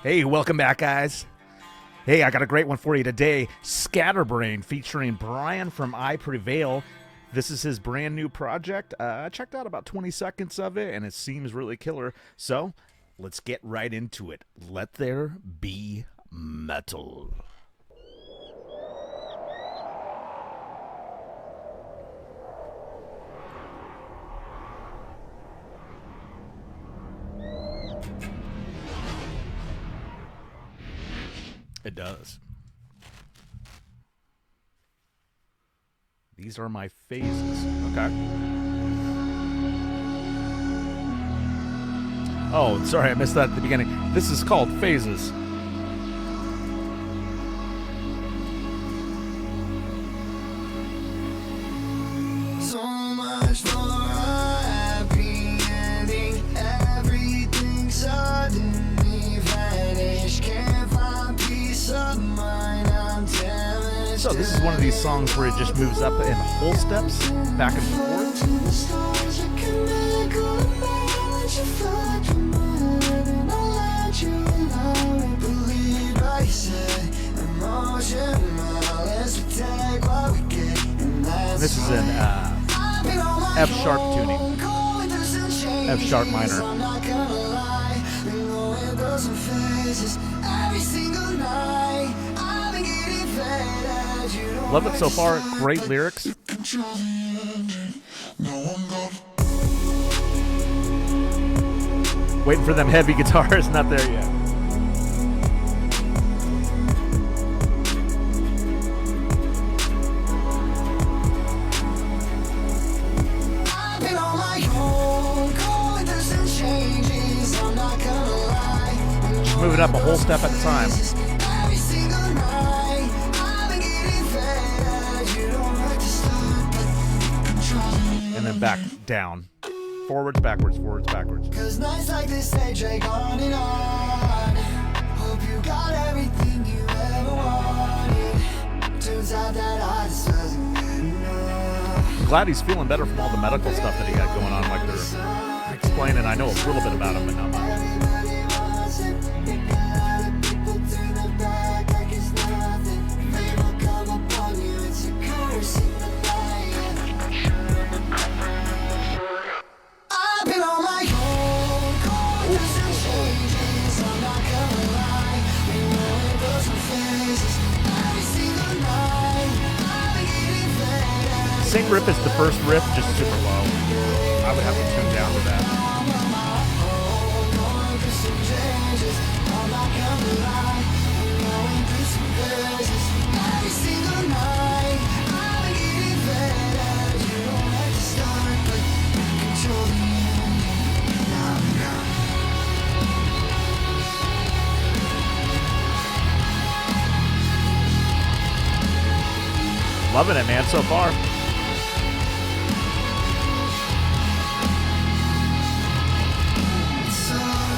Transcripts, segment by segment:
Hey, welcome back, guys. Hey, I got a great one for you today. Scatterbrain featuring Brian from I Prevail. This is his brand new project. I checked out about 20 seconds of it, and it seems really killer. So let's get right into it. Let there be metal. It does. These are my phases. Okay. Oh, sorry, I missed that at the beginning. This is called phases. So much for a happy ending. Everything suddenly vanished. Can't find peace of mind. I'm damaged. So this is one of these songs where it just moves up in whole steps, back and forth. And this is in F sharp tuning, F sharp minor. Love it so far. Great lyrics. Waiting for them heavy guitars, not there yet. Just moving up a whole step at a time. And then back down. Forwards, backwards, forwards, backwards. Cause nights like this, they drag on and on. Hope you got everything you ever wanted. Turns out that I just wasn't good enough. I'm glad he's feeling better from all the medical stuff that he got going on. Like they're explaining, I know a little bit about him, but not much. Everybody wants it. You got other people turn their back like it's nothing. Fame will come upon you, it's a curse in the night. I've been on my own, going through some changes. I'm not gonna lie, been going through some phases. Every single night, I've been getting better. Same riff as the first riff, just super low. I would have to tune down to that. Going through some changes. I'm not gonna lie, been going through some phases. Every single night, I've been getting better. You don't have to start, but you control the ending. Now I'm gone. Loving it, man, so far. It's alright.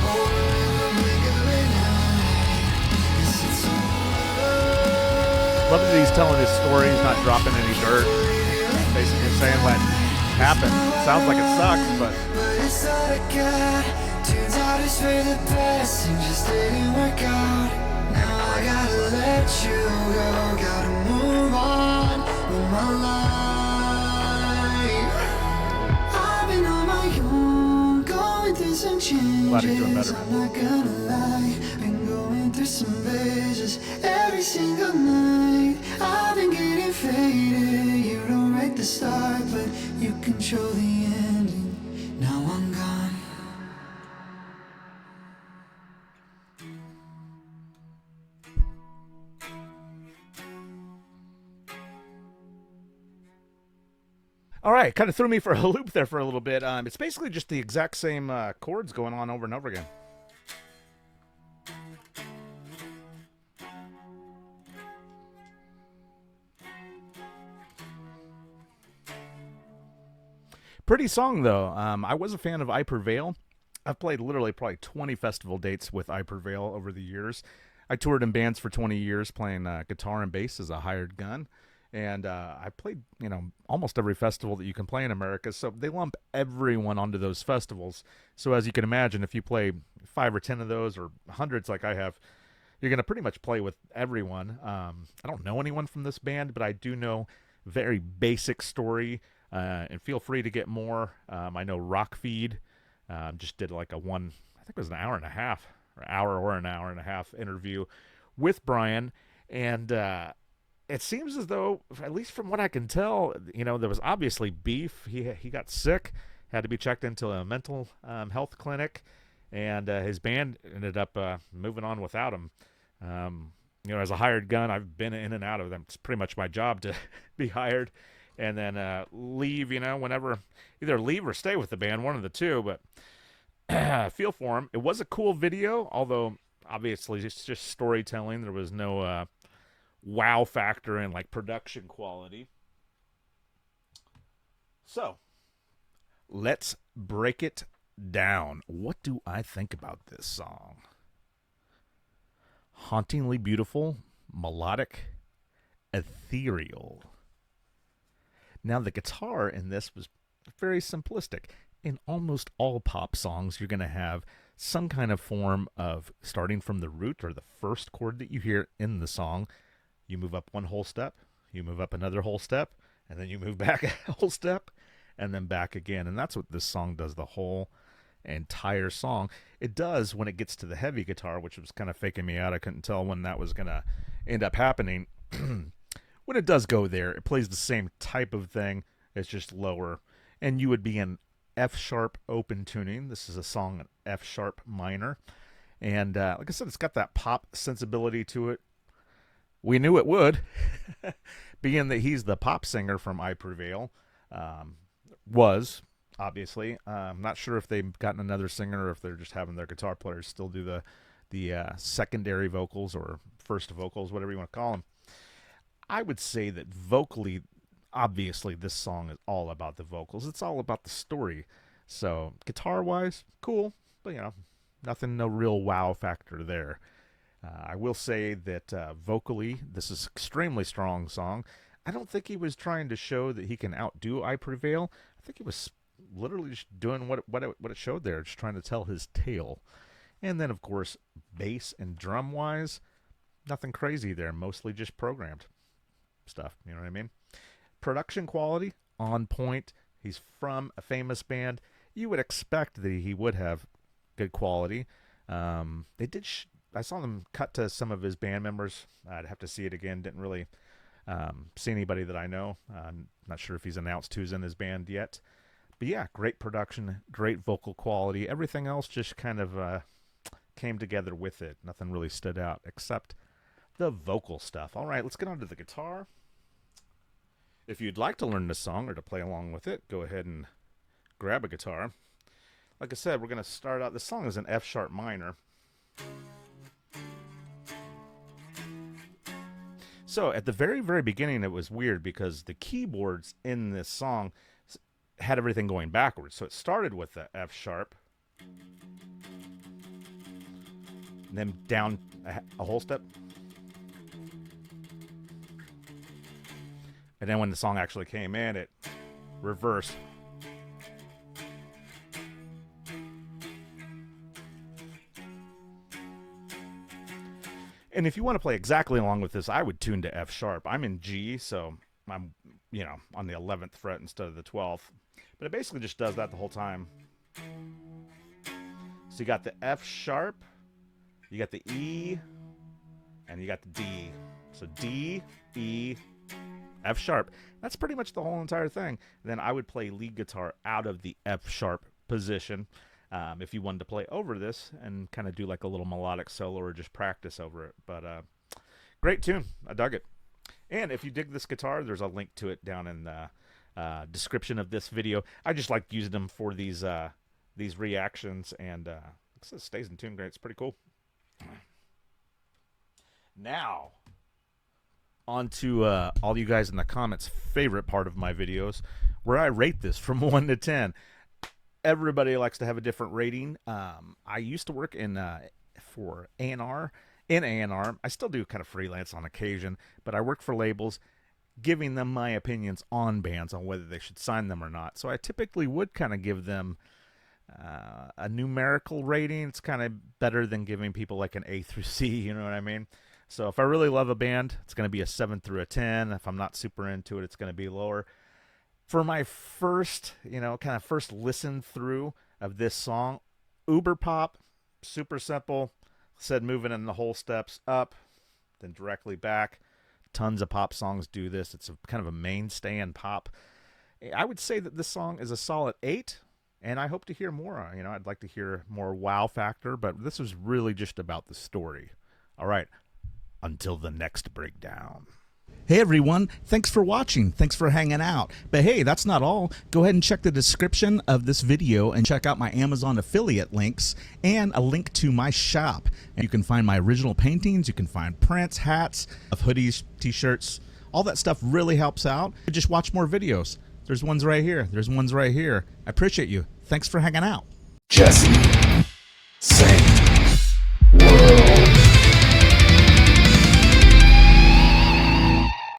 Oh, in the blink of an eye. 'Cause it's alright. Loving that he's telling his story. He's not dropping any dirt. Basically saying what happened. Sounds like it sucks, but But it's all I got. Turns out it's for the best and just didn't work out. Now I gotta let you go. Gotta move on with my life. I've been on my own, going through some changes. Glad he's doing better, I'm not gonna lie, been going through some phases. Every single night, I've been getting faded. You don't write the start, but you control the ending. Now I'm gone. all right, kind of threw me for a loop there for a little bit. It's basically just the exact same chords going on over and over again. Pretty song, though. I was a fan of I Prevail. I've played literally probably 20 festival dates with I Prevail over the years. I toured in bands for 20 years playing guitar and bass as a hired gun. And I played, almost every festival that you can play in America. So they lump everyone onto those festivals. So as you can imagine, if you play 5 or 10 of those or hundreds like I have, you're going to pretty much play with everyone. I don't know anyone from this band, but I do know very basic story. And feel free to get more. I know Rockfeed just did like I think it was an hour and a half, or an hour and a half interview with Brian. And it seems as though, at least from what I can tell, there was obviously beef. He got sick, had to be checked into a mental health clinic, and his band ended up moving on without him. As a hired gun, I've been in and out of them. It's pretty much my job to be hired and then leave, whenever, either leave or stay with the band, one of the two. But I feel for him. It was a cool video, although obviously it's just storytelling. There was no wow factor in like production quality. So let's break it down. What do I think about this song? Hauntingly beautiful, melodic, ethereal. Now, the guitar in this was very simplistic. In almost all pop songs, you're going to have some kind of form of starting from the root or the first chord that you hear in the song. You move up one whole step, you move up another whole step, and then you move back a whole step, and then back again. And that's what this song does the whole entire song. It does when it gets to the heavy guitar, which was kind of faking me out. I couldn't tell when that was going to end up happening. When it does go there, it plays the same type of thing. It's just lower. And you would be in F sharp open tuning. This is a song in F sharp minor. And like I said, it's got that pop sensibility to it. We knew it would, being that he's the pop singer from I Prevail. Was, obviously. I'm not sure if they've gotten another singer or if they're just having their guitar players still do the secondary vocals or first vocals, whatever you want to call them. I would say that vocally, obviously, this song is all about the vocals. It's all about the story. So, guitar-wise, cool, but, nothing, no real wow factor there. I will say that vocally, this is an extremely strong song. I don't think he was trying to show that he can outdo I Prevail. I think he was literally just doing what it showed there, just trying to tell his tale. And then, of course, bass and drum-wise, nothing crazy there, mostly just programmed stuff, you know what I mean? Production quality, on point. He's from a famous band. You would expect that he would have good quality. They did... I saw them cut to some of his band members. I'd have to see it again. Didn't really see anybody that I know. I'm not sure if he's announced who's in his band yet. But yeah, great production, great vocal quality. Everything else just kind of came together with it. Nothing really stood out except the vocal stuff. All right, let's get on to the guitar. If you'd like to learn this song or to play along with it, go ahead and grab a guitar. Like I said, we're going to start out. This song is an F sharp minor. So at the very, very beginning, it was weird because the keyboards in this song had everything going backwards. So it started with the F sharp, and then down a whole step. And then when the song actually came in, it reversed. And if you want to play exactly along with this, I would tune to F sharp. I'm in G, so I'm, on the 11th fret instead of the 12th. But it basically just does that the whole time. So you got the F sharp, you got the E, and you got the D. So D, E, F sharp. That's pretty much the whole entire thing. Then I would play lead guitar out of the F sharp position. If you wanted to play over this and kind of do like a little melodic solo or just practice over it. But great tune. I dug it. And if you dig this guitar, there's a link to it down in the description of this video. I just like using them for these reactions, and it stays in tune great. It's pretty cool. Now, on to all you guys in the comments' favorite part of my videos, where I rate this from 1 to 10. Everybody likes to have a different rating. I used to work for A&R. In A&R, I still do kind of freelance on occasion, but I work for labels. giving them my opinions on bands on whether they should sign them or not. So I typically would kind of give them a numerical rating. It's kind of better than giving people like an A through C, you know what I mean? So if I really love a band, it's going to be a 7 through a 10. If I'm not super into it, it's going to be lower. For my first, kind of first listen through of this song, uber pop, super simple. Said moving in the whole steps up, then directly back. Tons of pop songs do this. It's kind of a mainstay in pop. I would say that this song is a solid 8. And I hope to hear more. I'd like to hear more wow factor, but this was really just about the story. All right, until the next breakdown. Hey everyone, thanks for watching. Thanks for hanging out. But hey, that's not all. Go ahead and check the description of this video and check out my Amazon affiliate links and a link to my shop. And you can find my original paintings, you can find prints, hats, hoodies, t-shirts. All that stuff really helps out. Just watch more videos. There's ones right here. There's ones right here. I appreciate you. Thanks for hanging out. Jesse.